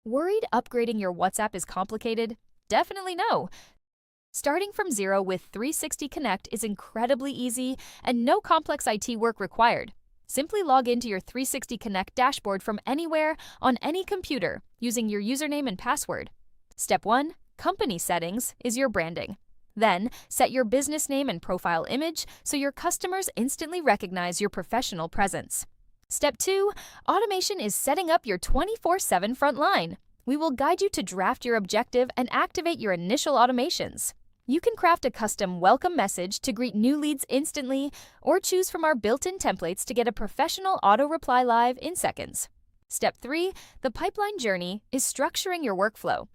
Worried upgrading your WhatsApp is complicated? Definitely no. Starting from zero with 360 Connect is incredibly easy and no complex IT work required. Simply log into your 360 Connect dashboard from anywhere on any computer using your username and password. Step 1. Company settings is your branding. Then, set your business name and profile image so your customers instantly recognize your professional presence. Step 2. Automation is setting up your 24/7 front line. We will guide you to draft your objective and activate your initial automations. You can craft a custom welcome message to greet new leads instantly, or choose from our built-in templates to get a professional auto-reply live in seconds. Step 3. The pipeline journey is structuring your workflow.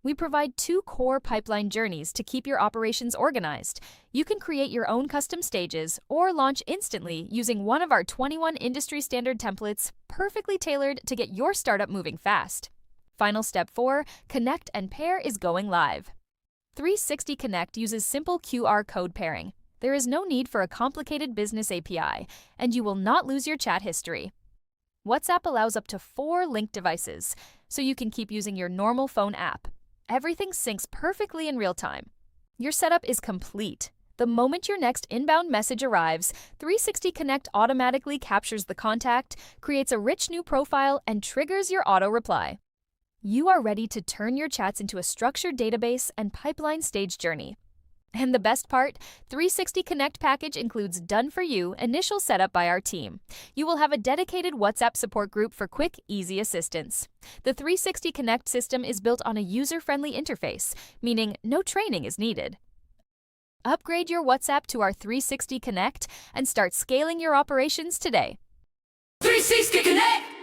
We provide 2 core pipeline journeys to keep your operations organized. You can create your own custom stages or launch instantly using one of our 21 industry standard templates, perfectly tailored to get your startup moving fast. Final step 4, Connect and Pair is going live. 360 Connect uses simple QR code pairing. There is no need for a complicated business API, and you will not lose your chat history. WhatsApp allows up to 4 linked devices, so you can keep using your normal phone app. Everything syncs perfectly in real time. Your setup is complete. The moment your next inbound message arrives, 360 Connect automatically captures the contact, creates a rich new profile, and triggers your auto-reply. You are ready to turn your chats into a structured database and pipeline stage journey. And the best part, 360 Connect package includes done-for-you initial setup by our team. You will have a dedicated WhatsApp support group for quick, easy assistance. The 360 Connect system is built on a user-friendly interface, meaning no training is needed. Upgrade your WhatsApp to our 360 Connect and start scaling your operations today. 360 Connect!